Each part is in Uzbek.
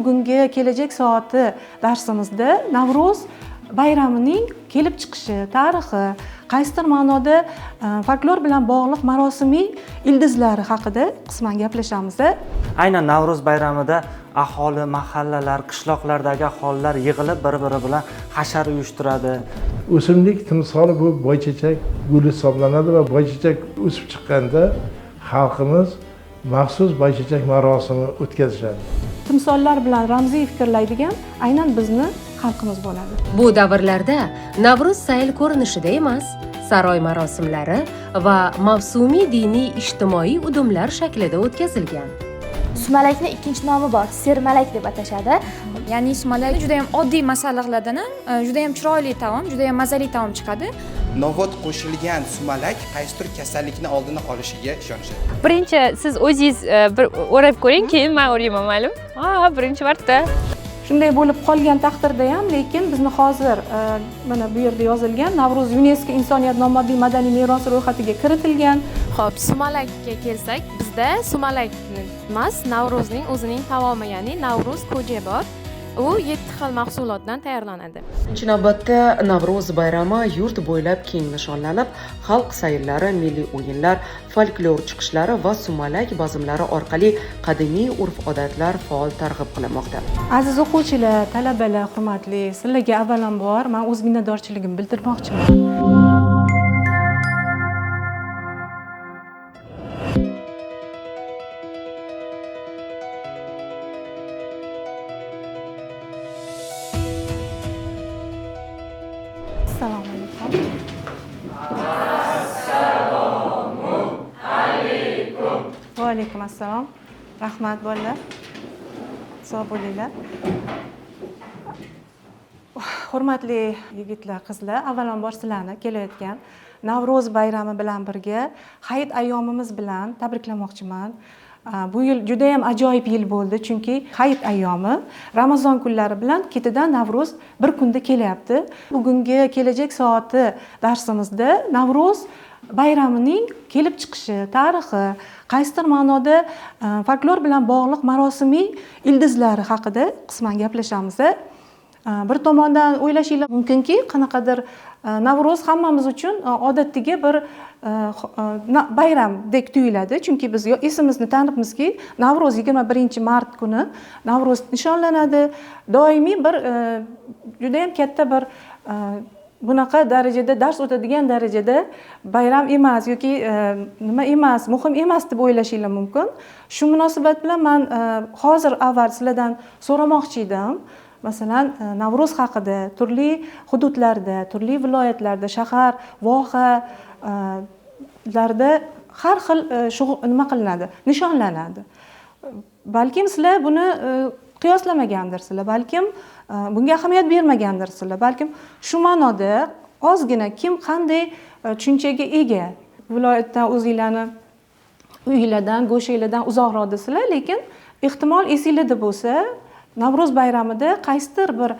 bugungi kelajak soati darsimizda Navro'z bayramining kelib chiqishi, tarixi, qaysidir ma'noda folklor bilan bog'liq marosimiy ildizlari haqida qisman gaplashamiz. Aynan Navro'z bayramida aholi, mahallalar, qishloqlardagi aholilar yig'ilib bir-biri bilan hashar uyushtiradi. O'simlik timsoli bu boychechak guli hisoblanadi va boychechak o'sib chiqqanda xalqimiz maxsus boychechak marosimi o'tkazishadi. Timsollar bilan ramziy fikrlaydigan aynan bizni xalqimiz bo'ladi. Bu davrlarda Navro'z sayl ko'rinishida emas, saroy marosimlari va mavsumiy diniy ijtimoiy udumlar shaklida o'tkazilgan. Sumalakni ikkinchi nomi bor, sermalak deb atashadi. Ya'ni sumalak juda ham oddiy masalliqlardan juda ham chiroyli taom, juda ham mazali taom chiqadi. Novot qo'shilgan sumalak qaysidir kasallikni oldini olishiga ishonishadi. Birinchi siz o'zingiz bir o'rab ko'ring, keyin men o'rayman, ma'lum. Birinchi marta. Shunday bo'lib qolgan taqdirda ham, lekin bizni hozir mana bu yerda yozilgan Navro'z UNESCO insoniyat nomoddiy madaniy merosi ro'yxatiga kiritilgan. Xo'p, sumalakka kelsak, bizda sumalak emas, Navro'zning o'zining taomi, ya'ni Navro'z koja bor. U 7 xil mahsulotdan tayyorlanadi. Birinchi navbatda Navro'z bayrami yurt bo'ylab keng nishonlanib, xalq sayllari, milliy o'yinlar, folklor chiqishlari va sumalak bazmlari orqali qadimiy urf-odatlar faol targ'ib qilinmoqda. Aziz o'quvchilar, talabalar, hurmatli, sizlarga avvalambor men o'z minnatdorchiligimni bildirmoqchiman. Assalomu alaykum. Va alaykum assalom. Rahmat bolalar. Sog' bo'linglar. Hurmatli yigitlar, qizlar, avvalambor sizlarni kelayotgan Navro'z bayrami bilan birga hayit ayyomimiz bilan tabriklamoqchiman. Bu yil juda ham ajoyib yil bo'ldi, chunki hayit ayyomi Ramazon kunlari bilan ketidan Navro'z bir kunda kelyapti. Bugungi kelajak soati darsimizda Navro'z bayramining kelib chiqishi, tarixi, qaysidir ma'noda folklor bilan bog'liq marosimiy ildizlari haqida qisman gaplashamiz. Bir tomondan o'ylashingiz mumkinki, qanaqadir Navro'z hammamiz uchun odatdagi bir bayramdek tuyuladi, chunki biz esimizni tanibmizki, Navro'z 21-mart kuni Navro'z nishonlanadi. Doimiy bir juda ham katta bir bunaqa darajada dars o'tadigan darajada bayram emas yoki nima emas, muhim emas deb o'ylashingiz mumkin. Shu munosabat bilan men hozir avval sizlardan so'ramoqchi edim. Masalan, Navro'z haqida turli hududlarda, turli viloyatlarda, shahar, vohalarda har xil nima qilinadi, nishonlanadi. Balkim sizlar buni qiyoslamagandirsizlar, balkim bunga ahamiyat bermagandirsizlar, balkim shu ma'noda ozgina kim qanday tushunchaga ega viloyatdan o'zinglarni uyinglardan, go'shanglardan uzoqroqdasizlar, lekin ehtimol esinglarda bo'lsa Navro'z bayramida qaysidir bir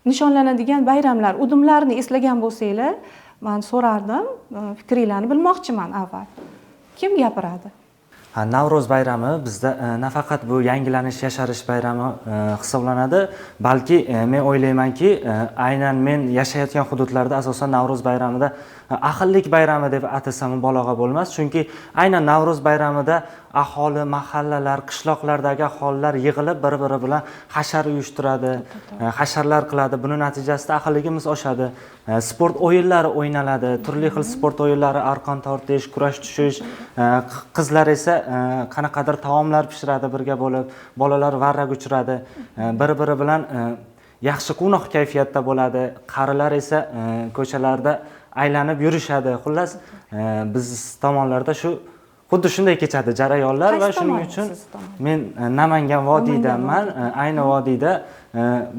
nishonlanadigan bayramlar, udumlarni eslagan bo'lsanglar, men so'rardim, fikringlarni bilmoqchiman avval. Kim gapiradi? Navro'z bayrami bizda nafaqat bu yangilanish, yasharish bayrami hisoblanadi, balki men o'ylaymanki, aynan men yashayotgan hududlarda asosan Navro'z bayramida ahillik bayrami deb atasam mubolag'a bo'lmas, chunki aynan Navro'z bayramida aholi, mahallalar, qishloqlardagi aholilar yig'ilib bir-biri bilan hashar uyushtiradi, hasharlar qiladi. Buning natijasida ahilligimiz oshadi. Sport o'yinlari o'ynaladi, turli xil sport o'yinlari, arqon tortish, kurash tushish, qizlar esa qanaqadir taomlar pishiradi birga bo'lib, bolalar varrak uchiradi, bir-biri bilan yaxshi quvnoq kayfiyatda bo'ladi. Qarilar esa ko'chalarda aylanib yurishadi. Xullas, biz tomonlarda shu xuddi shunday kechadi jarayonlar va shuning uchun men Namangan vodiydanman. Ayni vodiyda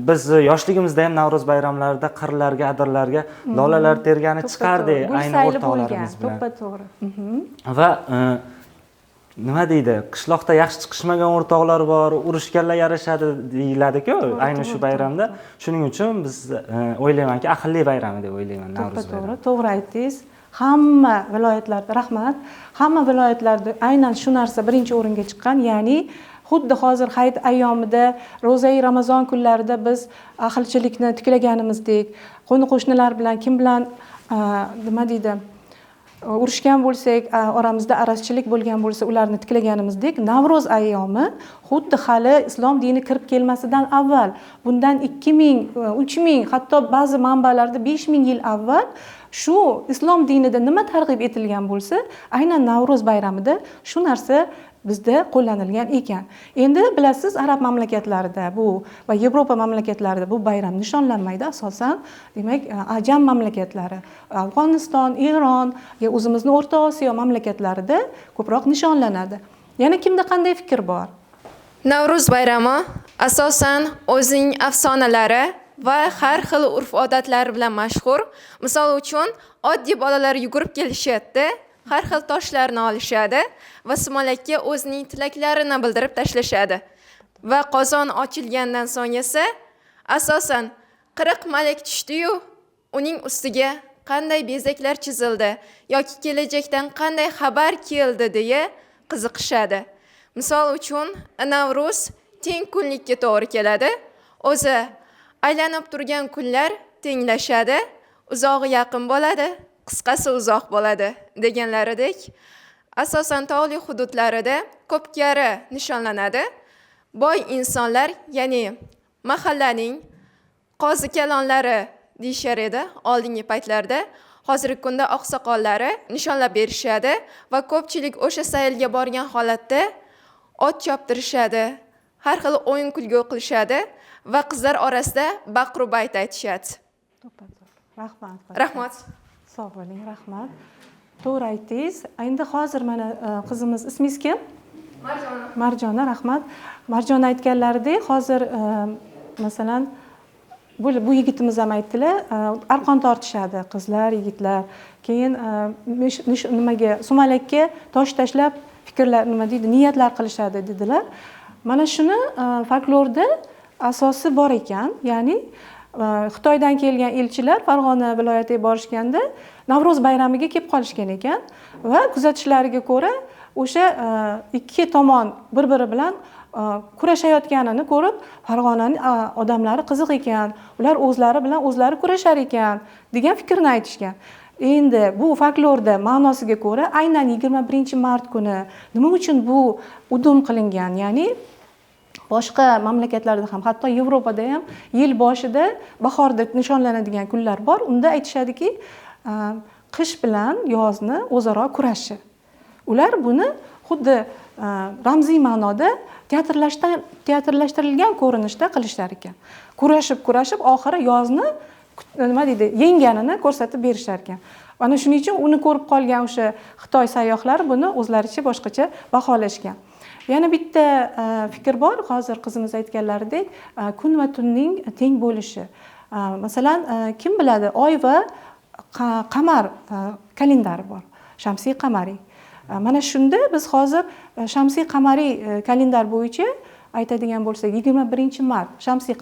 biz yoshligimizda ham Navro'z bayramlarida qirlarga, adirlarga lolalar tergani chiqardik ayni o'rtoqlarimiz bilan. To'g'ri. Va nima deydi, qishloqda yaxshi chiqishmagan o'rtoqlar bor, urushganlar yarashadi deyiladi-ku, ayni shu bayramda. Shuning uchun biz o'ylaymanki, ahillik bayrami deb o'ylayman Navro'z bayrami. To'g'ri aytdingiz. Hamma viloyatlarda, rahmat, hamma viloyatlarda aynan shu narsa birinchi o'ringa chiqqan, ya'ni xuddi hozir hayit ayyomida ro'zai ramazon kunlarida biz ahilchilikni tiklaganimizdek, qo'ni qo'shnilar bilan kim bilan nima deydi urushgan bo'lsak, oramizda arazchilik bo'lgan bo'lsa ularni tiklaganimizdek, Navro'z ayyomi xuddi hali islom dini kirib kelmasidan avval, bundan 2000, 3000, hatto ba'zi manbalarda 5000 yil avval shu islom dinida nima targ'ib etilgan bo'lsa, aynan Navro'z bayramida shu narsa bizda qo'llanilgan ekan. Endi bilasiz, arab mamlakatlarida bu va Yevropa mamlakatlarida bu bayram nishonlanmaydi asosan. Demak, ajam mamlakatlari, Afg'oniston, Eron, o'zimizning O'rta Osiyo mamlakatlarida ko'proq nishonlanadi. Yana kimda qanday fikr bor? Navro'z bayrami asosan o'zining afsonalari va har xil urf-odatlari bilan mashhur. Misol uchun, oddiy bolalar yugurib kelishadi, har xil toshlarni olishadi va sumalakka o'zining tilaklarini bildirib tashlashadi. Va qozon ochilgandan so'ng esa asosan 40 malak tushdi-yu, uning ustiga qanday bezaklar chizildi yoki kelajakdan qanday xabar keldi deya qiziqishadi. Misol uchun, Navro'z teng kunlikka to'g'ri keladi. O'zi aylanib turgan kunlar tenglashadi, uzog'i yaqin bo'ladi, qisqasi uzoq bo'ladi deganlaridek, asosan tog'li hududlarida ko'pkari nishonlanadi. Boy insonlar, ya'ni mahallaning qozi kalonlari deyishar edi oldingi paytlarda, hozirgi kunda oqsoqollari nishonlab berishadi va ko'pchilik o'sha saylga borgan holatda ot choptirishadi, har xil o'yin kulgu qilishadi va qizlar orasida baqru bayt aytishadi. Rahmat. Rahmat. Sog' bo'ling, rahmat. To'g'ri aytdingiz. Endi hozir mana qizimiz, ismingiz kim? Marjona. Marjona, rahmat. Marjona aytganlaridek, hozir masalan bu yigitimiz ham aytdilar, arqon tortishadi qizlar, yigitlar. Keyin nimaga, sumalakka tosh tashlab fikrlar, nima deydi, niyatlar qilishadi dedilar. Mana shuni folklorda asosi bor ekan, ya'ni Xitoydan kelgan elchilar Farg'ona viloyatiga borishganda Navro'z bayramiga kelib qolishgan ekan va kuzatishlariga ko'ra o'sha ikki tomon bir-biri bilan kurashayotganini ko'rib, Farg'onaning odamlari qiziq ekan, ular o'zlari bilan o'zlari kurashar ekan degan fikrni aytishgan. Endi bu folklorda ma'nosiga ko'ra aynan 21-mart kuni nima uchun bu udum qilingan, ya'ni boshqa mamlakatlarda ham, hatto Yevropada ham yil boshida bahorda nishonlanadigan kunlar bor. Unda aytishadiki, qish bilan yozni o'zaro kurashi. Ular buni xuddi ramziy ma'noda teatrlashtirilgan ko'rinishda qilishlar ekan. Kurashib oxiri yozni nima deydi, yengganini ko'rsatib berishar ekan. Mana shuning uchun uni ko'rib qolgan o'sha Xitoy sayyohlari buni o'zlaricha boshqacha baholashgan. Yana bitta fikr bor, hozir qizimiz aytganlaridek, kun va tunning teng bo'lishi. Masalan, kim biladi, oy va qamar kalendari bor, shamsiy qamariy. Mana shunda biz hozir shamsiy qamariy kalendar bo'yicha aytadigan bo'lsak, 21-mart shamsiy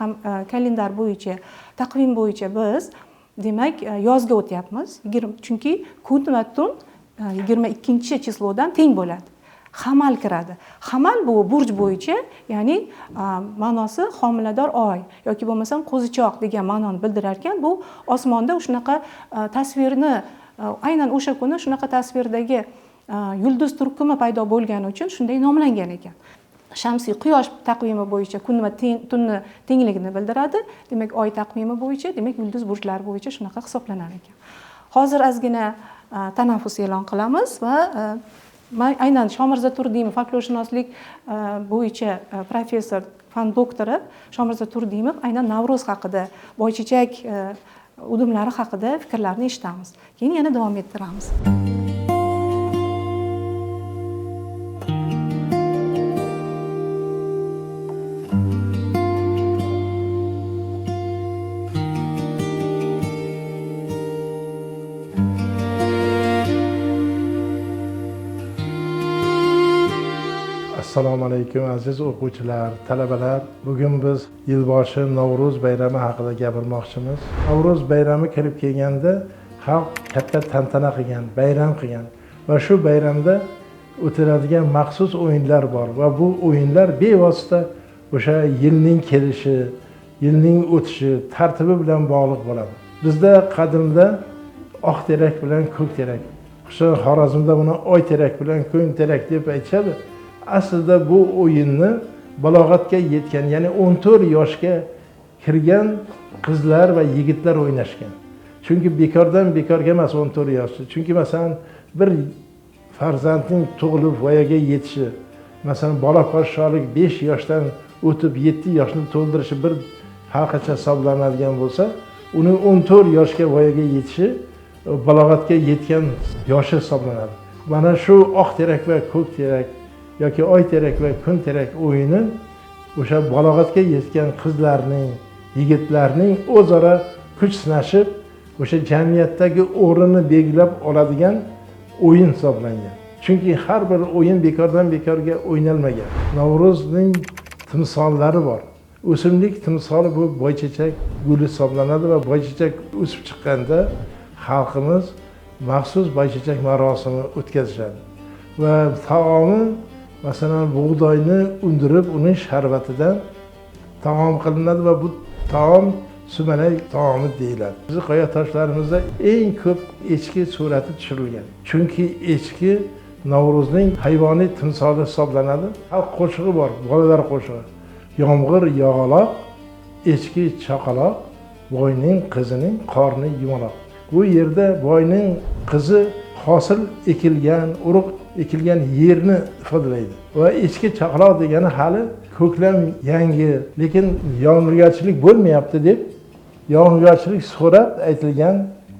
kalendar bo'yicha, taqvim bo'yicha biz demak yozga o'tyapmiz. Chunki kun va tun 22-chislodan teng bo'ladi. Hamal kiradi. Hamal bu burj bo'yicha, ya'ni ma'nosi homilador oy yoki bo'lmasam qo'zichoq degan ma'noni bildirar ekan. Bu osmonda shunaqa tasvirni, aynan o'sha kuni shunaqa tasvirdagi yulduz turkumi paydo bo'lgani uchun shunday nomlangan ekan. Shamsiy quyosh taqvimi bo'yicha kun va tunni tengligini bildiradi. Demak, oy taqvimi bo'yicha, demak yulduz burjlari bo'yicha shunaqa hisoblanar ekan. Hozir ozgina tanaffus e'lon qilamiz va aynan Shomirza Turdimov folklorshunoslik bo'yicha professor, fan doktori Shomirza Turdimov aynan Navro'z haqida, boychechak udumlari haqida fikrlarni eshitamiz. Keyin yana davom ettiramiz. Assalomu alaykum aziz o'quvchilar, talabalar. Bugun biz yilboshi Navro'z bayrami haqida gapirmoqchimiz. Navro'z bayrami kirib kelganda xalq katta tantana qilgan, bayram qilgan va shu bayramda o'tiladigan maxsus o'yinlar bor va bu o'yinlar bevosita o'sha yilning kelishi, yilning o'tishi tartibi bilan bog'liq bo'ladi. Bizda qadimda oq terak bilan ko'k terak, xususan Xorazmda buni oy terak bilan ko'k terak deb aytishadi. Aslida bu o'yinni balog'atga yetgan, ya'ni 14 yoshga kirgan qizlar va yigitlar o'ynashgan. Chunki bekordan bekorga emas 14 yoshda. Chunki masalan bir farzandning tug'ilib voyaga yetishi, masalan bola podshohlik 5 yoshdan o'tib 7 yoshni to'ldirishi bir halqacha hisoblanadigan bo'lsa, uning 14 yoshga voyaga yetishi balog'atga yetgan yoshi hisoblanadi. Mana shu oq terak va ko'k terak yoki oy terak va kun terak o'yini o'sha balog'atga yetgan qizlarning, yigitlarning o'zaro kuch sinashib, o'sha jamiyatdagi o'rnini belgilab oladigan o'yin hisoblangan. Chunki har bir o'yin bekordan bekorga o'ynalmagan. Navro'zning timsollari bor. O'simlik timsoli bu boychechak guli hisoblanadi va boychechak o'sib chiqqanda xalqimiz maxsus boychechak marosimi o'tkazishadi. Va taomi masalan bug'doyni undirib, uning sharbatidan taom qilinadi va bu taom sumalak taomi deyiladi. Bizning qoya toshlarimizda eng ko'p echki surati tushirilgan. Chunki echki Navro'zning hayvoniy timsoli hisoblanadi. Xalq qo'shig'i bor, bolalar qo'shig'i. Yomg'ir yog'aloq, echki chaqaloq, boyning qizining qorni yumaloq. Bu yerda boyning qizi hosil ekilgan, urug' ekilgan yerni ifodalaydi. Va echki chaqaloq degani hali ko'klam yangi, lekin yog'ingarchilik bo'lmayapti deb yog'ingarchilik so'rab aytilgan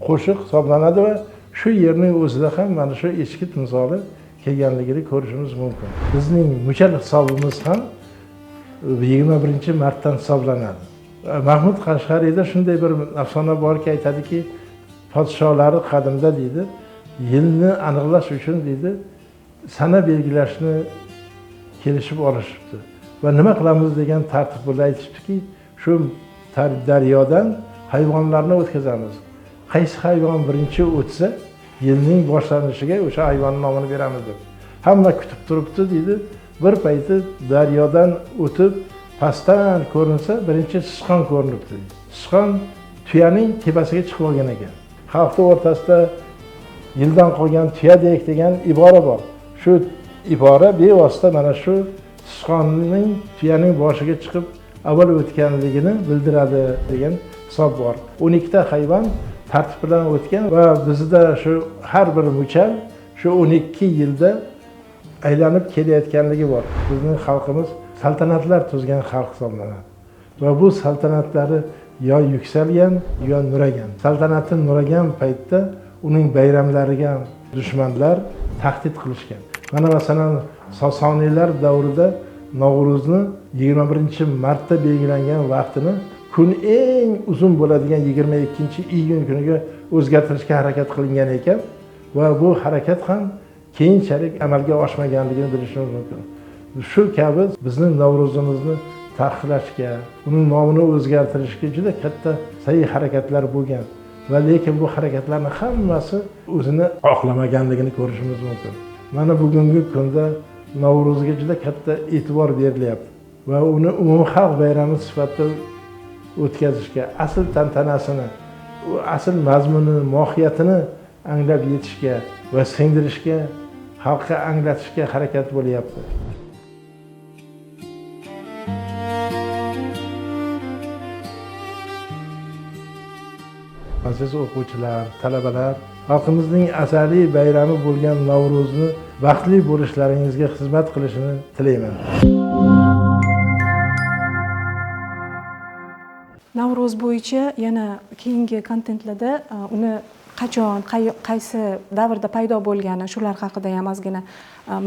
qo'shiq hisoblanadi va shu yerning o'zida ham mana shu echki timsoli kelganligini ko'rishimiz mumkin. Bizning muchal hisobimiz ham 21-martdan hisoblanadi. Mahmud Qashqariyda shunday bir afsona borki, aytadiki, podsholari qadimda deydi, yilni aniqlash uchun deydi, sana belgilashni kelishib olishibdi. Va nima qilamiz degan tartib bilan aytishibdiki, shu daryodan hayvonlarni o'tkazamiz. Qaysi hayvon birinchi o'tsa, yilning boshlanishiga o'sha hayvonning nomini beramiz deb. Hamma kutib turibdi deydi. Bir payti daryodan o'tib pastdan ko'rinsa, birinchi sichqon ko'rinibdi. Sichqon tuyaning tepasiga chiqib olgan ekan. Xalqning o'rtasida yildan qolgan tuyadek degan ibora bor. Shu ibora bevosita mana shu sichqonning tuyaning boshiga chiqib avval o'tganligini bildiradi degan hisob bor. 12 ta hayvon tartib bilan o'tgan va bizda shu har bir muchal shu 12 yilda aylanib kelayotganligi bor. Bizning xalqimiz saltanatlar tuzgan xalq hisoblanadi. Va bu saltanatlari yo yuksalgan, yo nuragan. Saltanati nuragan paytda uning bayramlariga dushmanlar tahdid qilishgan. Mana masalan Sosoniylar davrida Navro'zni 21-martda belgilangan vaqtini kun eng uzun bo'ladigan 22-iyun kuniga o'zgartirishga harakat qilingan ekan va bu harakat ham keyinchalik amalga oshmaganligini bilishimiz mumkin. Shu kabi bizning Navro'zimizni taqiqlashga, uning nomini o'zgartirishga juda katta sa'y harakatlar bo'lgan va lekin bu harakatlarning hammasi o'zini oqlamaganligini ko'rishimiz mumkin. Mana bugungi kunda Navro'zga juda katta e'tibor berilyapti va uni umumxalq bayrami sifatida o'tkazishga, asl tantanasini, asl mazmunini, mohiyatini anglab yetishga va singdirishga, xalqqa anglatishga harakat bo'lyapti. Aziz o'quvchilar, talabalar, xalqimizning azaliy bayrami bo'lgan Navro'zni baxtli bo'lishlaringizga xizmat qilishini tilayman. Navro'z bo'yicha yana keyingi kontentlarda uni qachon, qaysi davrda paydo bo'lgani shular haqida ham ozgina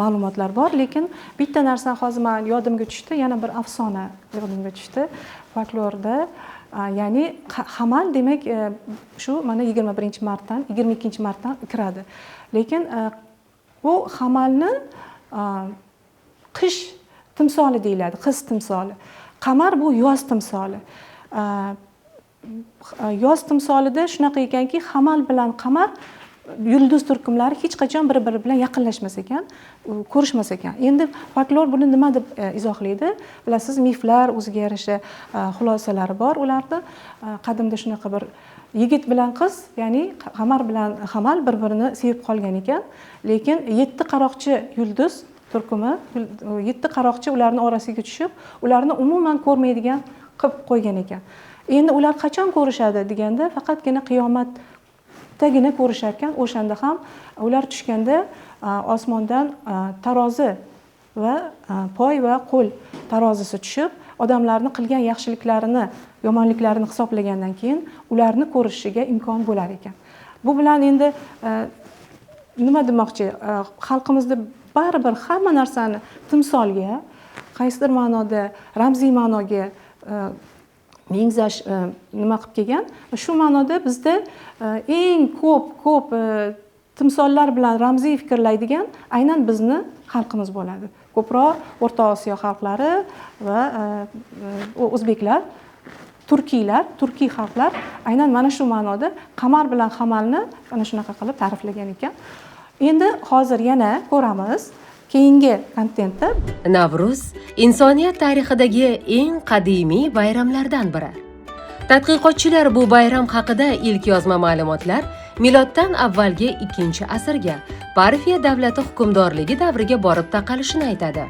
ma'lumotlar bor, lekin bitta narsa hozir men yodimga tushdi, yana bir afsona yodimga tushdi. Folklorda ya'ni hamal demak shu mana 21-martdan 22-martdan kiradi. Lekin bu hamalni qish timsoli deyiladi, qiz timsoli. Qamar bu yoz timsoli. Yoz timsolida shunaqa ekanki, hamal bilan qamar yulduz turkumlari hech qachon bir biri bilan yaqinlashmas ekan, ko'rishmas ekan. Endi folklor buni nima deb izohlaydi? Bilasiz, miflar o'ziga yarasha xulosalari bor ularda. Qadimda shunaqa bir yigit bilan qiz, ya'ni qamar bilan hamal bir-birini sevib qolgan ekan, lekin 7 qaroqchi yulduz turkumi, 7 qaroqchi ularning orasiga tushib, ularni umuman ko'rmaydigan qilib qo'ygan ekan. Endi ular qachon ko'rishadi deganda, faqatgina qiyomatdagina ko'rishar ekan. O'shanda ham ular tushganda osmondan tarozi va poy va qo'l tarozisi tushib, odamlarning qilgan yaxshiliklarini, yomonliklarini hisoblagandan keyin ularni ko'rishiga imkon bo'lar ekan. Bu bilan endi nima demoqchi? Xalqimizda baribir hamma narsani timsolga, qaysidir ma'noda ramziy ma'noga mengzash nima qilib kelgan. Shu ma'noda bizda eng ko'p timsollar bilan ramziy fikrlaydigan aynan bizni xalqimiz bo'ladi. Ko'proq O'rta Osiyo xalqlari va o'zbeklar, turkiy xalqlar aynan mana shu ma'noda qamar bilan hamalni mana shunaqa qilib ta'riflagan ekan. Endi hozir yana ko'ramiz keyingi kontentda. Navruz insoniyat tarixidagi eng qadimiy bayramlardan biri. Tadqiqotchilar bu bayram haqida ilk yozma ma'lumotlar miloddan avvalgi 2-asrga Parfiya davlati hukmdorligi davriga borib taqalishini aytadi.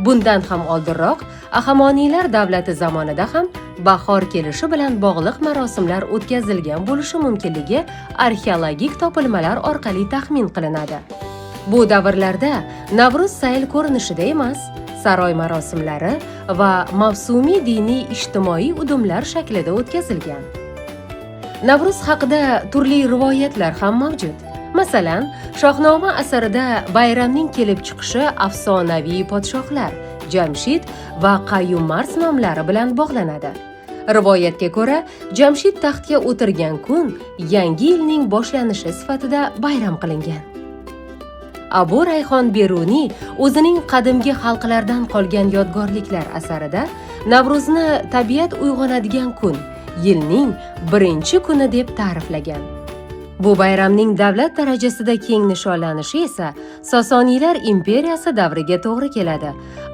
Bundan ham oldinroq Ahamoniylar davlati zamonida ham bahor kelishi bilan bog'liq marosimlar o'tkazilgan bo'lishi mumkinligi arxeologik topilmalar orqali taxmin qilinadi. Bu davrlarda Navruz sayl ko'rinishida emas, saroy marosimlari va mavsumiy diniy ijtimoiy udumlar shaklida o'tkazilgan. Navruz haqida turli rivoyatlar ham mavjud. Masalan, Shohnoma asarida bayramning kelib chiqishi afsonaviy podshohlar Jamshid va Qayyum Mars nomlari bilan bog'lanadi. Rivoyatga ko'ra, Jamshid taxtga o'tirgan kun yangi yilning boshlanishi sifatida bayram qilingan. Abu Rayhon Beruniy o'zining qadimgi xalqlardan qolgan yodgorliklar asarida Navro'zni tabiat uyg'onadigan kun, yilning birinchi kuni deb ta'riflagan. Bu bayramning davlat darajasida keng nishonlanishi esa Sosoniylar imperiyasi davriga to'g'ri keladi.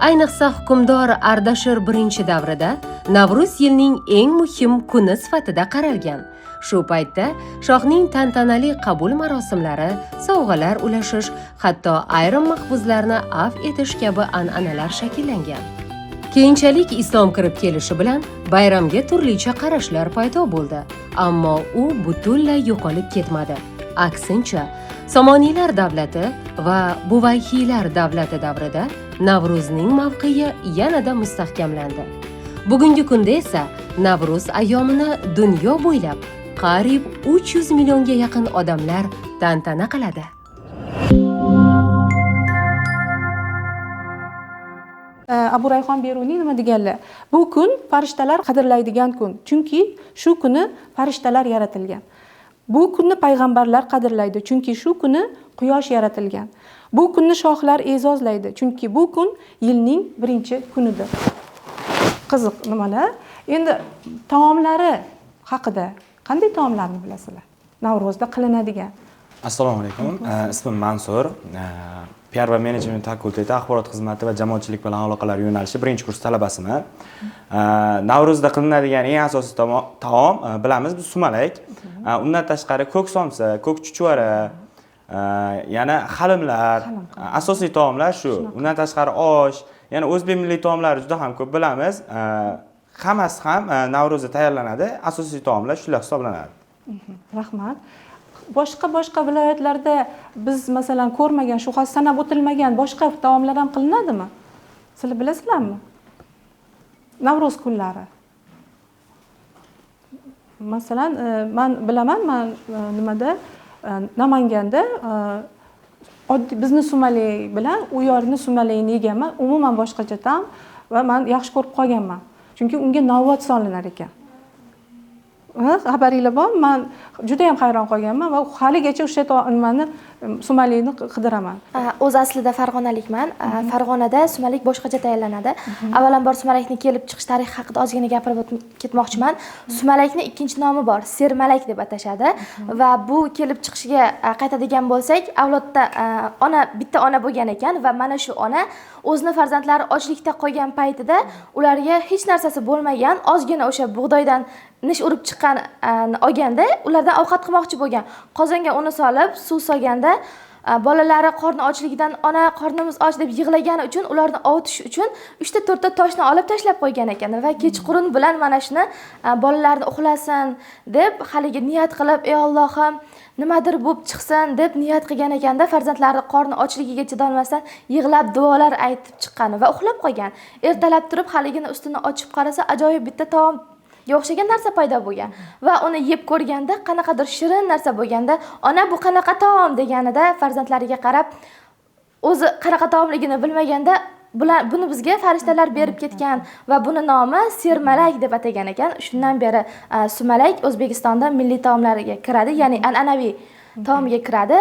Ayniqsa hukmdor Ardashir I davrida Navruz yilning eng muhim kuni sifatida qaralgan. Shu paytda shohning tantanali qabul marosimlari, sovg'alar ulashish, hatto ayrim mahbuslarni afv etish kabi an'analar shakllangan. Keyinchalik islom kirib kelishi bilan bayramga turlicha qarashlar paydo bo'ldi, ammo u butunlay yo'qolib ketmadi. Aksincha, Somoniylar davlati va Buvayhiylar davlati davrida Navruzning mavqeyi yanada mustahkamlandi. Bugungi kunda esa Navruz ayyomini dunyo bo'ylab qariyb 300 millionga yaqin odamlar tantana qiladi. Abu Rayhon Beruniy nima deganlar? Bu kun farishtalar qadrlaydigan kun, chunki shu kuni farishtalar yaratilgan. Bu kunni payg'ambarlar qadrlaydi, chunki shu kuni quyosh yaratilgan. Bu kunni shohlar e'zozlaydi, chunki bu kun yilning birinchi kunidir. Qiziq nimalar? Endi taomlari haqida qanday taomlarni bilasizlar? Navruzda qilinadigan. Assalomu alaykum. Ismim Mansur. PR va menejment fakulteti axborot xizmati va jamoatchilik bilan aloqalar yo'nalishi 1-kurs talabasiman. Navruzda qilinadigan eng asosiy taom bilamiz, bu sumalak. Undan tashqari ko'k somsa, ko'k chuchvara, yana halimlar, asosiy taomlar shu. Undan tashqari osh, yana o'zbek milliy taomlari juda ham ko'p bilamiz. Hammasi ham Navruzda tayyorlanadi. Asosiy taomlar shular hisoblanadi. Rahmat. Boshqa viloyatlarda biz masalan ko'rmagan, shu hozir sanab o'tilmagan boshqa taomlar ham qilinadimi? Sizlar bilasizlarmi? Navruz kunlari. Masalan, men bilaman, nimada Namanganda oddiy bizni sumalak bilan u yo'rni sumalakni yeganman, umuman boshqacha taom va men yaxshi ko'rib qolganman. Chunki unga novvot solinar ekan. Xabaringlar bor? Men juda ham hayron qolganman va haligacha o'sha nimani sumalakni qidiraman. O'zi aslida farg'onalikman. Farg'onada sumalak boshqacha tayyorlanadi. Avvalambor sumalakni kelib chiqish tarixi haqida ozgina gapirib ketmoqchiman. Sumalakni ikkinchi nomi bor, sermalak deb atashadi va bu kelib chiqishiga qaytadigan bo'lsak, avlodda bitta ona bo'lgan ekan va mana shu ona o'zini farzandlari ochlikda qolgan paytida ularga hech narsasi bo'lmagan, ozgina o'sha bug'doydan nish urib chiqqan olganda ulardan ovqat qilmoqchi bo'lgan. Qozonga uni solib, suv solganda bolalari qorni ochligidan ona qornimiz och deb yig'lagani uchun ularni ovutish uchun 3-4 ta toshni olib tashlab qo'ygan ekan va kechqurun bilan mana shuni bolalarni uxlasin deb haligi niyat qilib, ey Allohim nimadir bo'lib chiqsin deb niyat qilgan ekanda farzandlari qorni ochligiga chidolmasdan yig'lab duolar aytib chiqqan va uxlab qolgan. Ertalab turib haligini ustini ochib qarasa ajoyib bitta taom o'xshagan narsa paydo bo'lgan va uni yeb ko'rganda qanaqadir shirin narsa bo'lganda ona bu qanaqa taom deganida farzandlariga qarab o'zi qanaqa taomligini bilmaganda buni bizga farishtalar berib ketgan va buni nomi sermalak deb atagan ekan. Shundan beri sumalak O'zbekistonda milliy taomlariga kiradi, ya'ni an'anaviy taomga kiradi.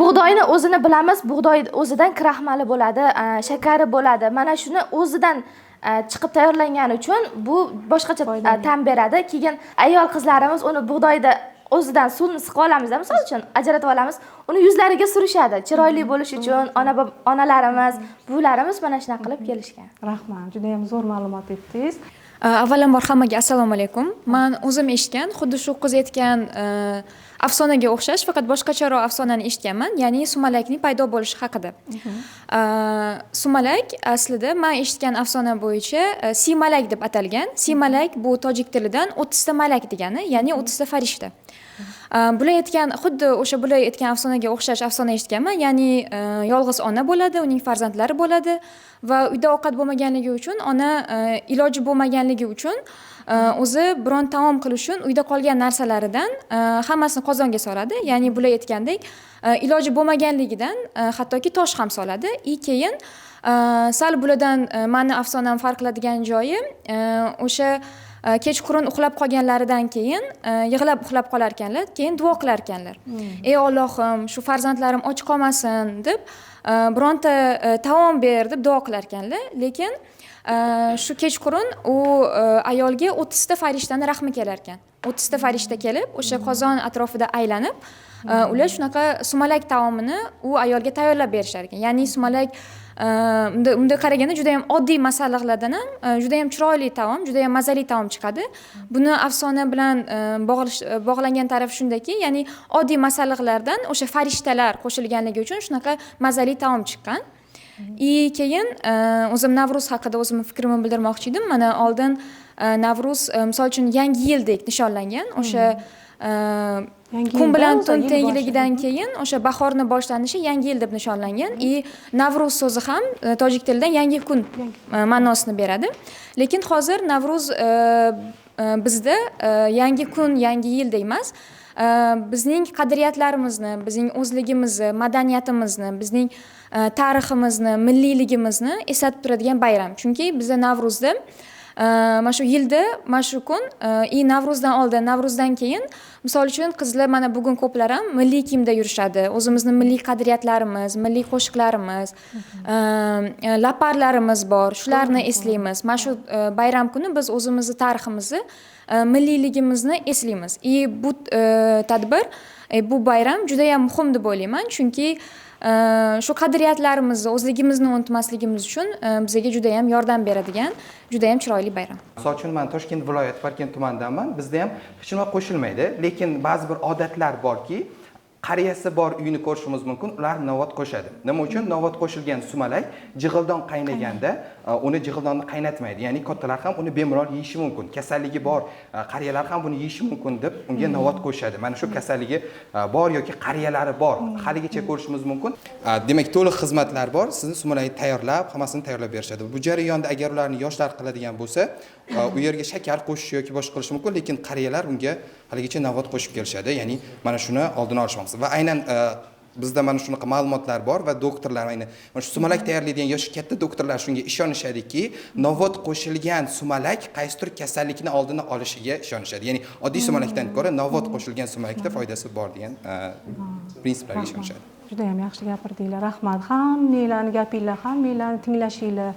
Bug'doyni o'zini bilamiz, bug'doy o'zidan kraxmali bo'ladi, shakari bo'ladi. Mana shuni o'zidan chiqib tayyorlangani uchun bu boshqacha ta'm beradi. Keyin ayol qizlarimiz uni bug'doyda o'zidan suvni siqib olamiz, misol uchun ajratib olamiz, uni yuzlariga surishadi. Chiroyli bo'lish uchun onalarimiz, buvilarimiz mana shunaqa qilib kelishgan. Rahmat, juda ham zo'r ma'lumot etdingiz. Avvalambor hammaga assalomu alaykum. Men o'zim eshitgan, xuddi shu qiz aytgan afsonaga o'xshash, faqat boshqacharoq afsonani eshitganman, ya'ni sumalakning paydo bo'lishi haqida. Sumalak aslida men eshitgan afsona bo'yicha simalak deb atalgan. Simalak bu tojik tilidan 30 ta malak degani, ya'ni 30 ta farishta. Bular aytgan, xuddi o'sha bular aytgan afsonaga o'xshash afsona eshitganman, ya'ni yolg'iz ona bo'ladi, uning farzandlari bo'ladi va uyda ovqat bo'lmaganligi uchun ona iloji bo'lmaganligi uchun o'zi biron taom qilish uchun uyda qolgan narsalaridan hammasini qozonga soladi, ya'ni bular aytgandek iloji bo'lmaganligidan hattoki tosh ham soladi. Keyin sal bulardan meni afsonam farq qiladigan joyi o'sha kechqurun uxlab qolganlaridan keyin yig'lab uxlab qolar ekanlar, keyin duo qilar ekanlar. Ey Allohim, shu farzandlarim och qolmasin deb bironta taom ber deb duo qilar ekanlar, lekin shu kechqurun u ayolga 30 ta farishtani rahmi kelar ekan. 30 ta farishta kelib, o'sha qozon atrofida aylanib, ular shunaqa sumalak taomini u ayolga tayyorlab berishar ekan. Ya'ni sumalak unda qaraganda juda ham oddiy masalliqlardan ham juda ham chiroyli taom, juda ham mazali taom chiqadi. Buni afsona bilan bog'langan taraf shundaki, ya'ni oddiy masalliqlardan o'sha farishtalar qo'shilganligi uchun shunaqa mazali taom chiqqan. Keyin o'zim Navruz haqida o'zim fikrimni bildirmoqchi edim. Mana oldin Navruz misol uchun yangi yildek nishonlangan. O'sha kun bilan tun tengligidan keyin o'sha bahorni boshlanishi yangi yil deb nishonlangan. Navruz so'zi ham tojik tilidan yangi kun ma'nosini beradi. Lekin hozir Navruz bizda yangi kun, yangi yil emas. Bizning qadriyatlarimizni, bizning o'zligimizni, madaniyatimizni, bizning tariximizni, milliyligimizni eslatib turadigan bayram. Chunki bizda Navruzda mana shu yilda, mana shu kun, Navruzdan oldin, Navruzdan keyin, misol uchun qizlar mana bugun ko'plar ham milliy kiyimda yurishadi. O'zimizni milliy qadriyatlarimiz, milliy qo'shiqlarimiz, laparlarimiz bor. Shularni eslaymiz. Mana shu bayram kuni biz o'zimizni tariximizni, milliyligimizni eslaymiz. Bu tadbir, bu bayram juda ham muhim deb o'ylayman, chunki shu qadriyatlarimizni, o'zligimizni unutmasligimiz uchun bizga juda ham yordam beradigan, juda ham chiroyli bayram. Misol uchun men Toshkent viloyati Parkent tumanidanman. Bizda ham hech nima qo'shilmaydi, lekin ba'zi bir odatlar borki, qariyasi bor uyini ko'rishimiz mumkin, ular novot qo'shadi. Nima uchun? Novot qo'shilgan sumalak jig'ildon qaynaganda uni jig'ildonni qaynatmaydi. Ya'ni kattalar ham uni bemalol yeyishi mumkin. Kasalligi bor qariyalar ham buni yeyishi mumkin deb unga novot qo'shadi. Mana shu kasalligi bor yoki qariyalari bor, haligacha ko'rishimiz mumkin. Demak, to'liq xizmatlar bor. Sizni sumalakni tayyorlab, hammasini tayyorlab berishadi. Bu jarayonda agar ularni yoshlar qiladigan bo'lsa, u yerga shakar qo'shish yoki boshqa qilish mumkin, lekin qariyalar unga haligacha novot qo'shib kelishadi. Ya'ni mana shuni oldini olishmoqchi. Va aynan bizda mana shunaqa ma'lumotlar bor va doktorlar aynan mana shu sumalak tayyorlaydigan yoshi katta doktorlar shunga ishonishadiki, novot qo'shilgan sumalak qaysidir kasallikni oldini olishiga ishonishadi. Ya'ni oddiy sumalakdan ko'ra novot qo'shilgan sumalakda foydasi bor degan prinsiplarga ishonishadi. juda ham yaxshi gapirdinglar. Rahmat. Hammanglarni gapinglar, hammanglarni tinglashinglar,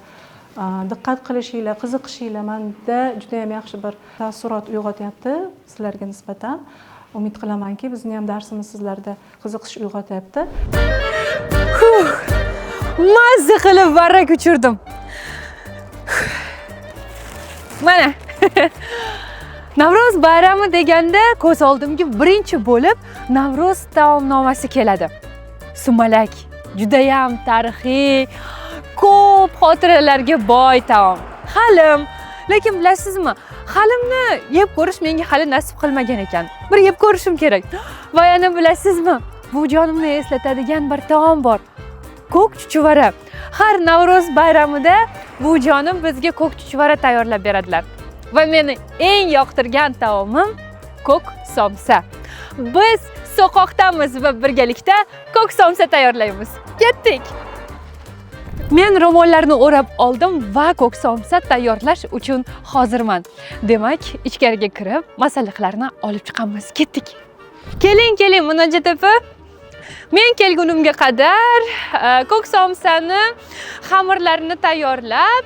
diqqat qilishinglar, qiziqishinglar menda juda ham yaxshi bir taassurot uyg'otyapti sizlarga nisbatan. Umid qilamanki, bizni ham darsimiz sizlarda qiziqish uyg'otyapti. Mazza qilib varrak uchirdim. Mana. Navro'z bayrami deganda ko'z oldimga birinchi bo'lib Navro'z taomnomasi keladi. Sumalak juda ham tarixiy, ko'p xotiralarga boy taom. Halim, lekin bilasizmi, halimni yeb ko'rish menga hali nasib qilmagan ekan. Bir yeb ko'rishim kerak. Va yana bilasizmi, bu jonimni eslatadigan bir taom bor. Ko'k chuchvara. Har Navro'z bayramida bu jonim bizga ko'k chuchvara tayyorlab beradilar. Va meni eng yoqtirgan taomim ko'k somsa. Biz soqoqdamiz va birgalikda ko'k somsa tayyorlaymiz. Ketdik. Men ro'mollarni o'rab oldim va ko'k somsa tayyorlash uchun hozirman. Demak, ichkariga kirib, masalliqlarni olib chiqamiz. Ketdik. Keling, Munojat opa. Men kelgunimga qadar ko'k somsani xamirlarini tayyorlab,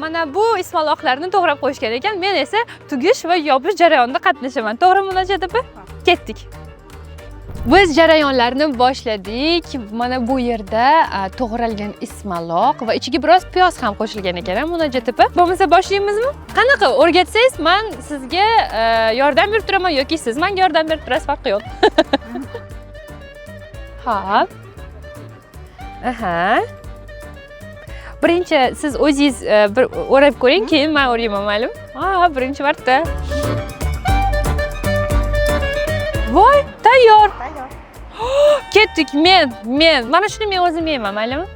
mana bu ismaloqlarni to'g'rab qo'yishgan ekan. Men esa tugish va yopish jarayonida qatnashaman. To'g'rimi, Munojat opa? Ketdik. Biz jarayonlarni boshladik. Mana bu yerda to'g'ralgan ismaloq va ichiga biroz piyoz ham qo'shilgan ekan, Munojat opa. Bo'lmasa boshlaymizmi? Qanaqa o'rgatsangiz, men sizga yordam berib turaman yoki siz menga yordam berib turasiz, farqi yo'q. Hop. Aha. Birinchi siz o'zingiz bir o'rab ko'ring, keyin men o'rayman, ma'lum. Birinchi marta. Voy, tayyor. Ketdik, men. Mana shuni men o'zim yeyman, ma'lummi?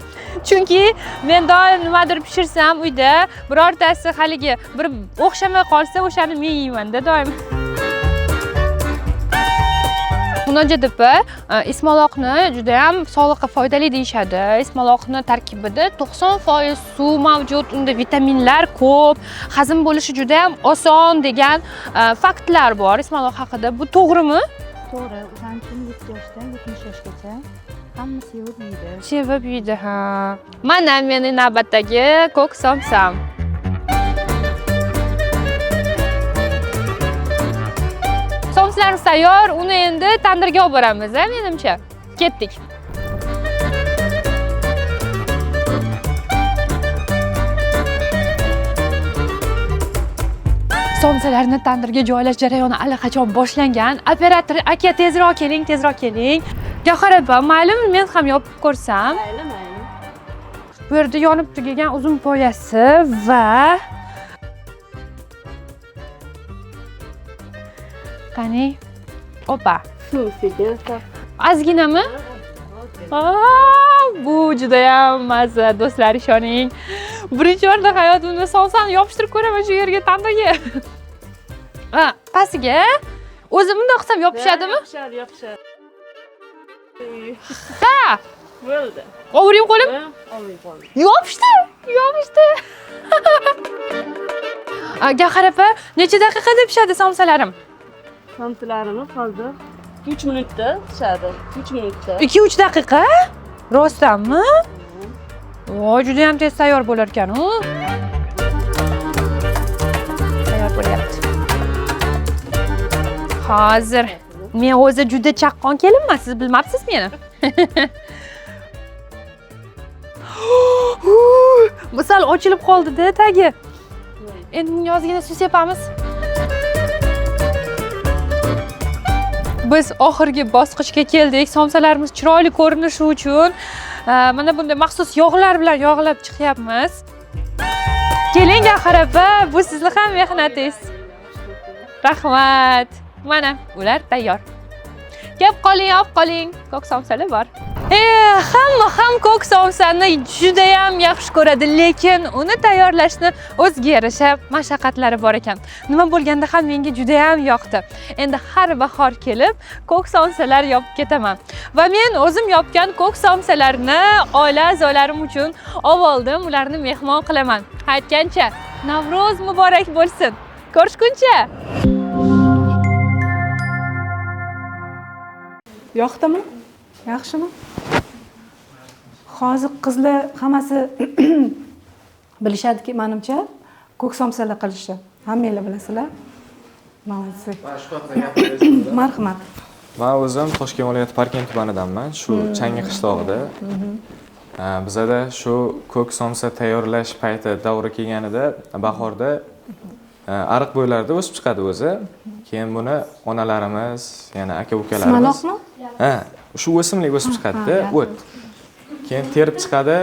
Chunki men doim nimadir pishirsam uyda birortasi haligi bir o'xshamay qolsa, o'shani men yeyman-da doim. Munojat opa, ismaloqni juda ham sog'liqqa foydali deyishadi. Ismaloqni tarkibida 90% suv mavjud, unda vitaminlar ko'p, hazm bo'lishi juda ham oson degan faktlar bor ismaloq haqida. Bu to'g'rimi? To'g'ri. O'shaning uchun 7 yoshdan 70 yoshgacha hamma sevib yeydi. Sevib yeydi, ha. Mana meni navbatdagi ko'k somsam. Somsalarimiz tayyor, uni endi tandirga olib boramiz, menimcha. Ketdik. Somsalarni tandirga joylash jarayoni allaqachon boshlangan. Operator aka, tezroq keling. Gavhar opa, mayli, men ham yopib ko'rsam. Mayli. Bu yerda yonib tugagan uzun poyasi va qani? Opa. Ozginami? Bu juda ham mazza, do'stlar, ishoning. Birinchi marta hayotimda somsani yopishtirib ko'raman shu yerga, tandirga. Pastiga o'zim bunday qilsam yopishadimi? Yopishadi. Ha! Bo'ldi. O'vring qo'lim? Yopishdi. Gavhar opa, necha daqiqada pishadi somsalarim? Somsalarimiz hozir 3 minutda pishadi. 3 minutda. 2-3 daqiqa? Rostdanmi? Voy, juda ham tez tayyor bo'lar ekan-ku. Tayyor bo'lyapti. Hozir men o'zi juda chaqqon kelinman, siz bilmabsiz meni. Misol ochilib qoldi-da tagi. Endi bunga ozgina suv sepamiz. Biz oxirgi bosqichga keldik. Somsalarimiz chiroyli ko'rinishi uchun mana bunday maxsus yog'lar bilan yog'lab chiqyapmiz. Keling Gavhar opa, bu sizning ham mehnatingiz. Rahmat. Mana ular tayyor. Kelib qoling, olib qoling. Ko'k somsalar bor. Hamma ham ko'k somsani juda ham yaxshi ko'radi, lekin uni tayyorlashni o'ziga yarasha mashaqqatlari bor ekan. Nima bo'lganda ham menga juda ham yoqdi. Endi har bahor kelib ko'k somsalar yopib ketaman. Va men o'zim yopgan ko'k somsalarni oila a'zolarim uchun olib oldim, ularni mehmon qilaman. Aytgancha, Navro'z muborak bo'lsin. Ko'rishguncha. Yoqdimi? Yaxshimi? hozir qizlar hammasi bilishadiki, menimcha ko'k somsalar qilishni hammanglar bilasizlar. Молодцы. Marhamat. Men o'zim Toshkent viloyati Parkent tumanidanman, shu Changi qishlog'ida. Bizada shu ko'k somsa tayyorlash payti davri kelganida bahorda ariq bo'ylarida o'sib chiqadi o'zi. Keyin buni onalarimiz, yana aka-ukalarimiz shu o'simlik o'sib chiqadi-da, o't. Keyin terib chiqadi.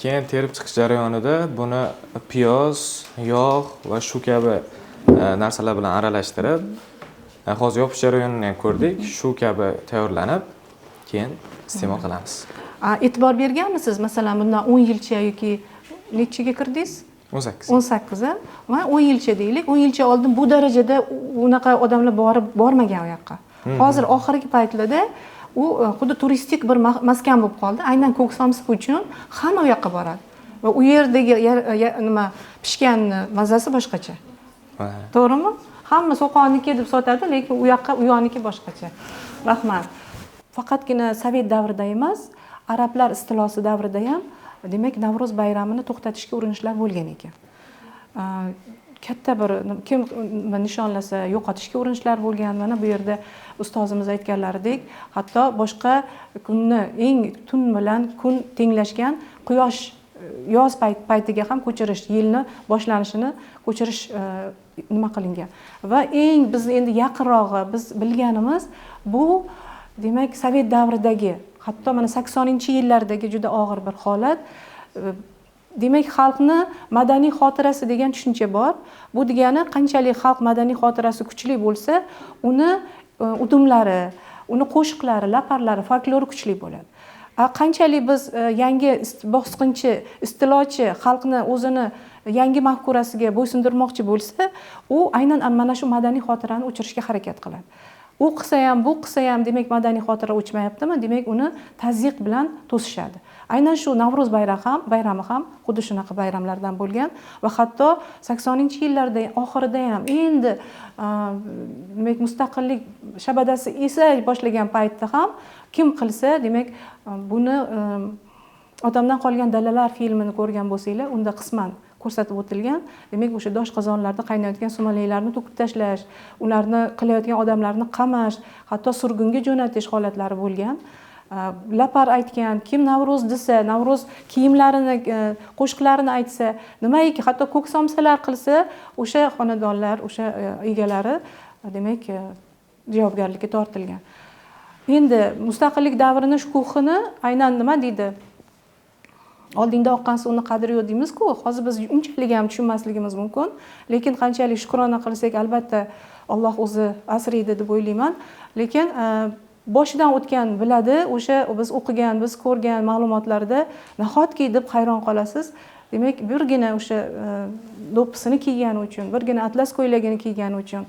Keyin terib chiqish jarayonida buni piyoz, yog' va shu kabi narsalar bilan aralashtirib, hozir yopish jarayonini ham ko'rdik. Shu kabi tayyorlanib, keyin iste'mol qilamiz. E'tibor berganmisiz? Masalan, bundan 10 yilcha yoki nechaga kirdingiz? 18. 18 va 10 yilcha deylik. 10 yilcha oldin bu darajada unaqa odamlar bormagan u yoqqa. Hozir oxirgi paytlarda u xuddi turistik bir maskan bo'lib qoldi. Aynan ko'k somsa uchun hamma u yoqqa boradi. Va u yerdagi nima pishgan mazasi boshqacha. To'g'rimi? Hamma so'qonniki deb sotadi, lekin u yoqqa u yoqniki boshqacha. Rahmat. Faqatgina Sovet davrida emas, arablar istilosi davrida ham demak Navro'z bayramini to'xtatishga urinishlar bo'lgan ekan. Katta bir kim nishonlasa yo'qotishga urinishlar bo'lgan. Mana bu yerda ustozimiz aytganlaridek, hatto boshqa kunni eng tun bilan kun tenglashgan quyosh yoz paytiga ham ko'chirish, yilni boshlanishini ko'chirish nima qilingan. Va eng biz endi yaqinrog'i biz bilganimiz bu demak Sovet davridagi, hatto mana 80-yillardagi juda og'ir bir holat. Demak, xalqni madaniy xotirasi degan tushuncha bor. Bu degani qanchalik xalq madaniy xotirasi kuchli bo'lsa, uni udumlari, uni qo'shiqlari, laparlari, folklori kuchli bo'ladi. Qanchalik biz yangi bosqinchi, istilochi xalqni o'zini yangi mafkurasiga bo'ysundirmoqchi bo'lsa, u aynan mana shu madaniy xotirani o'chirishga harakat qiladi. U qilsa ham, bu qilsa ham demak madaniy xotira o'chmayaptimi? Demak uni tazyiq bilan to'sishadi. Aynan shu Navro'z bayrami ham xuddi shunaqa bayramlardan bo'lgan va hatto 80-yillarda oxirida ham endi demak mustaqillik shabadasi esa boshlagan paytda ham kim qilsa, demak buni Odamdan qolgan dalalar filmini ko'rgan bo'lsanglar, unda qisman ko'rsatib o'tilgan. Demak, o'sha dosh qozonlarda qaynayotgan sumalaklarni to'kib tashlash, ularni qilayotgan odamlarni qamash, hatto surgunga jo'natish holatlari bo'lgan. Lapar aytgan, kim Navro'z desa, Navro'z kiyimlarini, qo'shiqlarini aytsa, nimaiki hatto ko'k somsalar qilsa, o'sha xonadonlar, o'sha egalari demak javobgarlikka tortilgan. Endi mustaqillik davrining shukuhini aynan nima deydi? Oldinda oqqan suvni qadri yo'q deymiz-ku. Hozir biz unchalik ham tushunmasligimiz mumkin, lekin qanchalik shukrona qilsak, albatta Alloh o'zi asraydi deb o'ylayman. Lekin boshidan o'tgan biladi, o'sha biz o'qigan, biz ko'rgan ma'lumotlarda nahotki deb hayron qolasiz. Demak, birgina o'sha do'ppisini kiygani uchun, birgina atlas ko'ylagini kiygani uchun,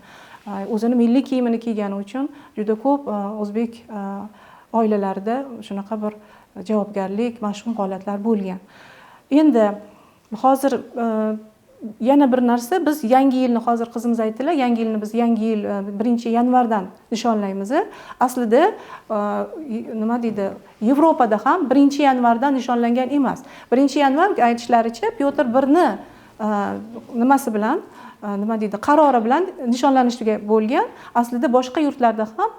o'zini milliy kiyimini kiygani uchun juda ko'p o'zbek oilalarida shunaqa bir javobgarlik, mash'um holatlar bo'lgan. Endi hozir yana bir narsa, biz yangi yilni hozir qizimiz aytdilar, yangi yilni biz yangi yil 1-yanvardan nishonlaymiz. Aslida nima deydi? Yevropada ham 1-yanvardan nishonlangan emas. 1-yanvar aytishlaricha Pyotr Ining nimasi bilan nima deydi, qarori bilan nishonlanishiga bo'lgan. Aslida boshqa yurtlarda ham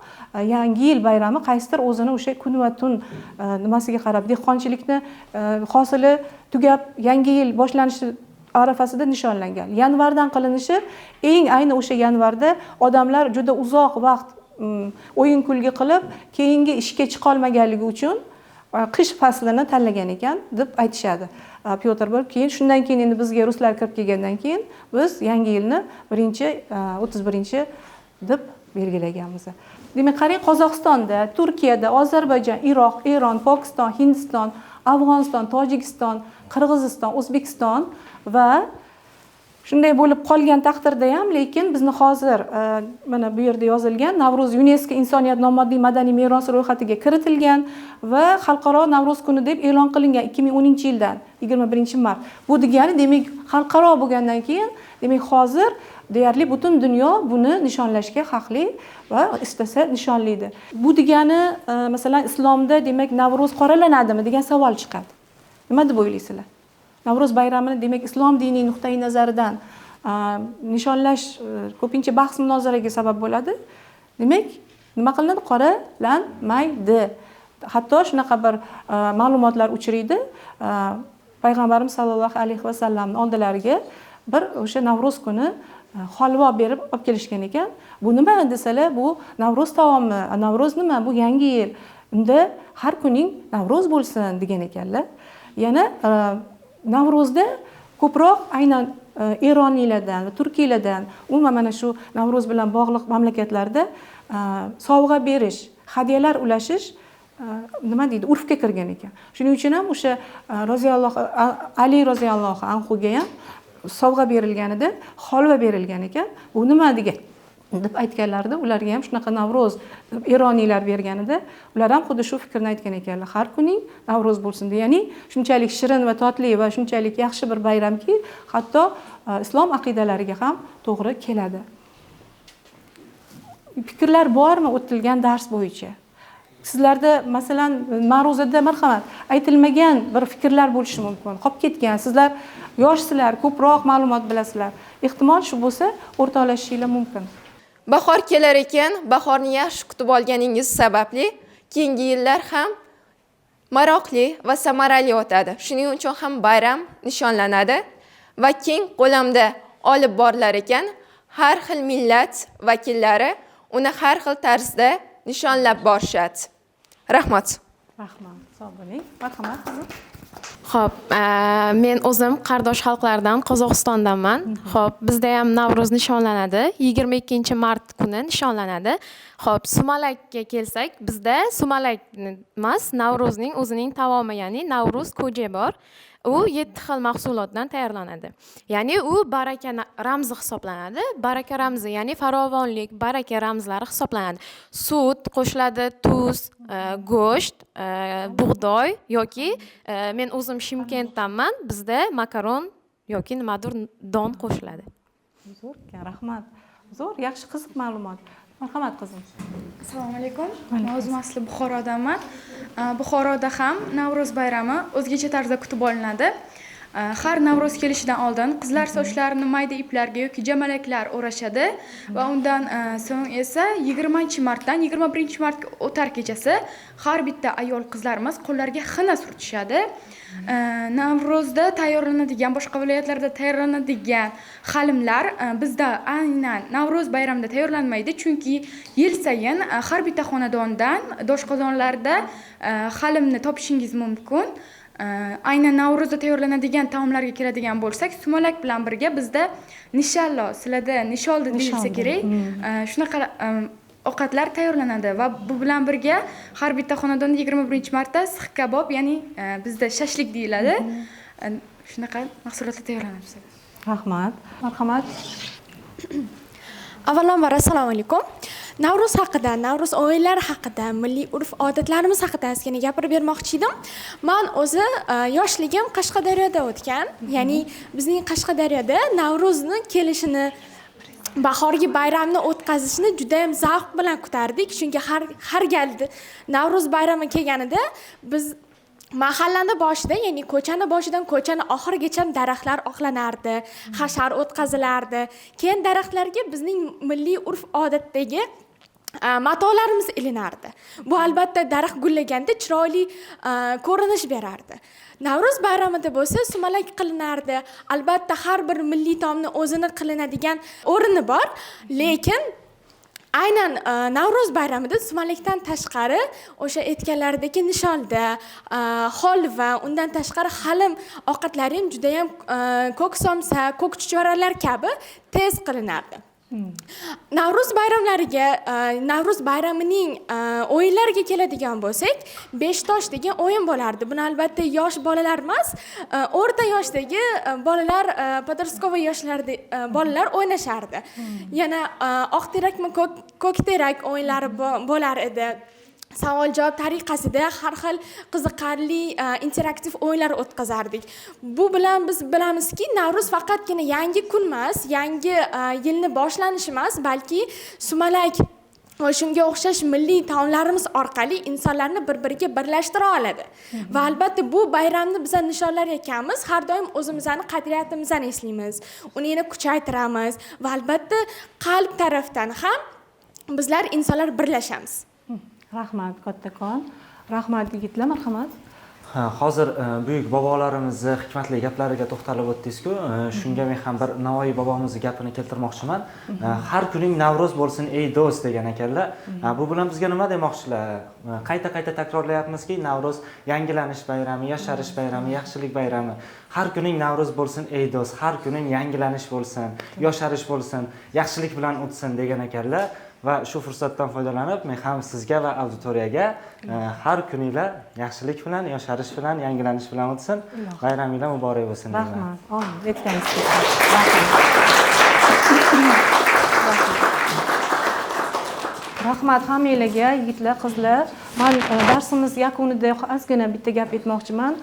yangi yil bayrami qaysidir o'zini o'sha kun va tun nimasiga qarab, dehqonchilikni hosili tugab yangi yil boshlanishi arafasida nishonlangan. Yanvardan qilinishi ayni o'sha yanvarda odamlar juda uzoq vaqt o'yin kulgi qilib, keyingi ishga chiqa olmaganligi uchun qish faslini tanlagan ekan deb aytishadi. Pyotr I keyin shundan keyin endi bizga ruslar kirib kelgandan keyin biz yangi yilni 31 deb belgilaganmiz. Demak, qarang, Qozog'istonda, Turkiyada, Ozarbayjon, Iroq, Eron, Pokiston, Hindiston, Afg'oniston, Tojikiston, Qirg'iziston, O'zbekiston va shunday bo'lib qolgan taqdirda ham, lekin bizni hozir mana bu yerda yozilgan Navro'z UNESCO insoniyat nomoddiy madaniy merosi ro'yxatiga kiritilgan va xalqaro Navro'z kuni deb e'lon qilingan 2010-yildan 21 mart. Bu degani, demak, xalqaro bo'lgandan keyin, demak, hozir deyarli butun dunyo buni nishonlashga haqli va istasa nishonlaydi. Bu degani masalan islomda demak Navro'z qoralanadimi degan savol chiqadi. Nima deb o'ylaysizlar? Navro'z bayramini demak islom diniy nuqtai nazaridan nishonlash ko'pincha bahs munozaraga sabab bo'ladi. Demak, nima qilinadi? Qoralanmaydi. Hatto shunaqa bir ma'lumotlar uchraydi. Payg'ambarimiz sollallohu alayhi vasallamning oldilariga bir o'sha Navro'z kuni holva berib olib kelishgan ekan. Bu nima desalar, bu Navro'z taomi. Navro'z nima? Bu yangi yil. Unda har kuning Navro'z bo'lsin degan ekanlar. Yana Navro'zda ko'proq aynan Eroniylardan va Turkiylardan, umuman mana shu Navro'z bilan bog'liq mamlakatlarda sovg'a berish, hadyalar ulashish nima deydi, urfga kirgan ekan. Shuning uchun ham o'sha Ali roziyallohu anhuga ham sovg'a berilganida holva berilgan ekan. Bu nima degan deb aytganlarida, ularga ham shunaqa Navro'z Eroniylar berganida ular ham xuddi shu fikrni aytgan ekanlar. Har kuning Navro'z bo'lsin. Ya'ni shunchalik shirin va totli va shunchalik yaxshi bir bayramki, hatto islom aqidalariga ham to'g'ri keladi. Fikrlar bormi o'tilgan dars bo'yicha? Sizlarda masalan ma'ruzada marhamat aytilmagan bir fikrlar bo'lishi mumkin. Qolib ketgan. Sizlar yoshsizlar, ko'proq ma'lumot bilasizlar. Ehtimol shu bo'lsa o'rtoqlashishingiz mumkin. Bahor kelar ekan, bahorni yaxshi kutib olganingiz sababli keyingi yillar ham maroqli va samarali o'tadi. Shuning uchun ham bayram nishonlanadi va keng ko'lamda olib borilar ekan. Har xil millat vakillari uni har xil tarzda nishonlab borishadi. Rahmat. Rahmat. Sog' bo'ling. Marhamat. Xo'p, men o'zim qardosh xalqlardan Qozog'istondanman. Xo'p, bizda ham Navro'z nishonlanadi. 22-mart kuni nishonlanadi. Xo'p, sumalakka kelsak, bizda sumalak emas, Navro'zning o'zining taomi, ya'ni Navro'z koja bor. U 7 xil mahsulotdan tayyorlanadi. Ya'ni u baraka ramzi hisoblanadi. Baraka ramzi, ya'ni farovonlik, baraka ramzlari hisoblanadi. Sut qo'shiladi, tuz, go'sht, bug'doy yoki men o'zim Shimkentdanman. Bizda makaron yoki nimadir don qo'shiladi. Zo'r ekan, rahmat. Zo'r, yaxshi qiziq ma'lumot. Marhamat qizim. Assalomu alaykum. Men o'zim asli Buxorodanman. Buxoroda ham Navro'z bayrami o'zgacha tarzda kutib olinadi. Har Navro'z kelishidan oldin qizlar sochlarini mayda iplarga yoki jamalaklar o'rashadi va undan so'ng esa 20-martdan 21-martga o'tar kechasi har bitta ayol qizlarimiz qo'llariga xina surtishadi. Navrozda tayyorlanadigan, boshqa viloyatlarda tayyorlanadigan halimlar bizda aynan Navro'z bayramida tayyorlanmaydi, chunki yil sayin har bitta xonadondan doshqozonlarda halimni topishingiz mumkin. Aynan Navro'zda tayyorlanadigan taomlarga keladigan bo'lsak, sumalak bilan birga bizda nishallo, sizlarda nisholdi deyilsa kerak, shunaqa ovqatlar tayyorlanadi va bu bilan birga har bitta xonadonda 21-martda six kabob, ya'ni bizda shashlik deyiladi. Shunaqa mahsulotlar tayyorlanadi. Rahmat. Marhamat. Avvalambor assalomu alaykum. Navro'z haqida, Navro'z o'yinlari haqida, milliy urf-odatlarimiz haqida ozgina gapirib bermoqchi edim. Men o'zi yoshligim Qashqadaryoda o'tgan. Ya'ni bizning Qashqadaryoda Navro'zni kelishini, bahorgi bayramni o'tkazishni juda ham zavq bilan kutardik, chunki har galda Navro'z bayrami kelganida biz mahallani boshida, ya'ni ko'chani boshidan ko'chani oxirigacha daraxtlar oqlanardi, hashar o'tkazilardi. Keyin daraxtlarga bizning milliy urf-odatdagi matolarimiz ilinardi. Bu albatta daraxt gullaganda chiroyli ko'rinish berardi. Navro'z bayramida bo'lsa sumalak qilinardi. Albatta har bir milliy taomni o'zini qilinadigan o'rni bor, lekin aynan Navro'z bayramida sumalakdan tashqari o'sha aytganlaridagi nisholda, holva, undan tashqari halim ovqatlari ham juda ham ko'k somsa, ko'k chuchvaralar kabi tez qilinardi. Navro'z bayramlariga, Navro'z bayramining o'yinlariga keladigan bo'lsak, 5 tosh degan o'yin bo'lardi. Buni albatta yosh bolalar emas, o'rta yoshdagi bolalar, podrastkovoy yoshlarda bolalar o'ynashardi. Yana oq terakmi, ko'k terak o'yinlari bo'lar edi. savol javob tariqasida har xil qiziqarli interaktiv o'yinlar o'tkazardik. Bu bilan biz bilamizki, Navro'z faqatgina yangi kun emas, yangi yilni boshlanishi emas, balki sumalak va shunga o'xshash milliy taomlarimiz orqali insonlarni bir-biriga birlashtira oladi. Va albatta bu bayramni biz nishonlar ekanmiz, har doim o'zimizning qadriyatimizni eslaymiz, uni yana kuchaytiramiz va albatta qalb tarafdan ham bizlar insonlar birlashamiz. Rahmat kattakon. Rahmat yigitlar, marhamat. Hozir buyuk bobolarimizni hikmatli gaplariga to'xtalib o'tdingiz-ku, shunga men ham bir Navoiy bobomizning gapini keltirmoqchiman. Har kuning Navro'z bo'lsin ey do'st degan ekanlar. Bu bilan bizga nima demoqchilar? Qayta-qayta takrorlayapmizki, Navro'z yangilanish bayrami, yasharish bayrami, yaxshilik bayrami. Har kuning Navro'z bo'lsin ey do'st, har kuning yangilanish bo'lsin, yosharish bo'lsin, yaxshilik bilan o'tsin degan ekanlar. Va shu fursatdan foydalanib men ham sizga va auditoriyaga har kuninglar yaxshilik bilan, yosharish bilan, yangilanish bilan o'tsin. Bayraminglar muborak bo'lsin deyman. Rahmat. Amin. Aytganingiz rahmat hammanglarga, yigitlar, qizlar. Men darsimiz yakunida ozgina bitta gap aytmoqchiman.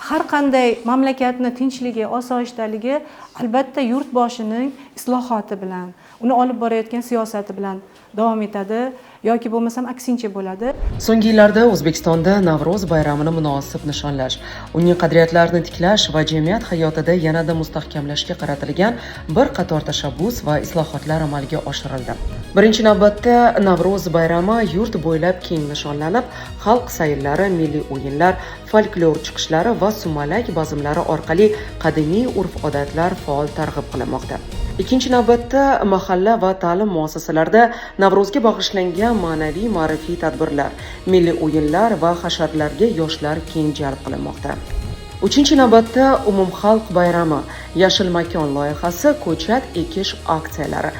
Har qanday mamlakatni tinchligi, osoyishtaligi albatta yurtboshining islohoti bilan, uni olib borayotgan siyosati bilan davom etadi yoki bo'lmasam aksincha bo'ladi. So'nggi yillarda O'zbekistonda Navro'z bayramini munosib nishonlash, uning qadriyatlarini tiklash va jamiyat hayotida yanada mustahkamlashga qaratilgan bir qator tashabbus va islohotlar amalga oshirildi. Birinchi navbatda Navro'z bayrami yurt bo'ylab keng nishonlanib, xalq sayllari, milliy o'yinlar, folklor chiqishlari va sumalak bazmlari orqali qadimiy urf-odatlar faol targ'ib qilinmoqda. Ikkinchi navbatda mahalla va ta'lim muassasalarida Navro'zga bag'ishlangan ma'naviy ma'rifiy tadbirlar, milliy o'yinlar va hasharlarga yoshlar keng jalb qilinmoqda. Uchinchi navbatda umumxalq bayrami, yashil makon loyihasi, ko'chat ekish aksiyalari,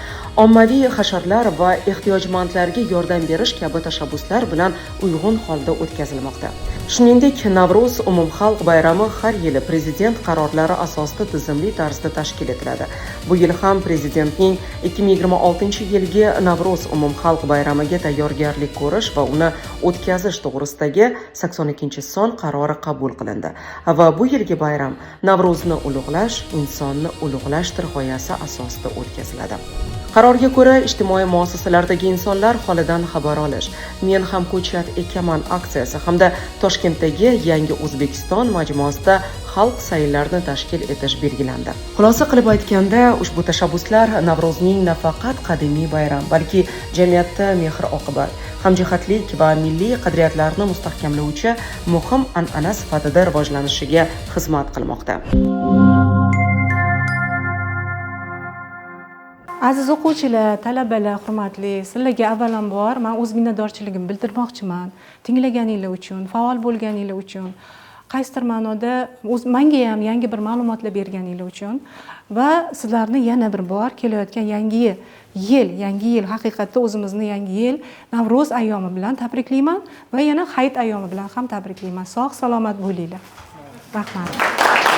ommaviy hasharlar va ehtiyojmandlarga yordam berish kabi tashabbuslar bilan uyg'un holda o'tkazilmoqda. Shuningdek, Navro'z umumxalq bayrami har yili prezident qarorlari asosida tizimli tarzda tashkil etiladi. Bu yil ham prezidentning 2026-yilgi Navro'z umumxalq bayramiga tayyorgarlik ko'rish va uni o'tkazish to'g'risidagi 82-son qarori qabul qilindi. Va bu yilgi bayram Navro'zni ulug'lash, insonni ulug'lashdir g'oyasi asosida o'tkaziladi. Qarorga ko'ra, ijtimoiy muassasalardagi insonlar holidan xabar olish, men ham ko'chat ekaman aksiyasi hamda Toshkentdagi Yangi O'zbekiston majmuasida xalq sayllarini tashkil etish belgilandi. Xulosa qilib aytganda, ushbu tashabbuslar Navro'zning nafaqat qadimiy bayram, balki jamiyatda mehr-oqibat, hamjihatlik va milliy qadriyatlarni mustahkamlovchi muhim an'ana sifatida rivojlanishiga xizmat qilmoqda. Aziz o'quvchilar, talabalar, hurmatli, sizlarga avvalambor men o'z minnatdorchiligimni bildirmoqchiman. Tinglaganinglar uchun, faol bo'lganinglar uchun, qaysidir ma'noda menga ham yangi bir ma'lumotlar berganinglar uchun va sizlarni yana bir bor kelayotgan yangi yil haqiqatda o'zimizni yangi yil Navro'z ayyomi bilan tabriklayman va yana Hayit ayyomi bilan ham tabriklayman. Sog' salomat bo'linglar. Rahmat.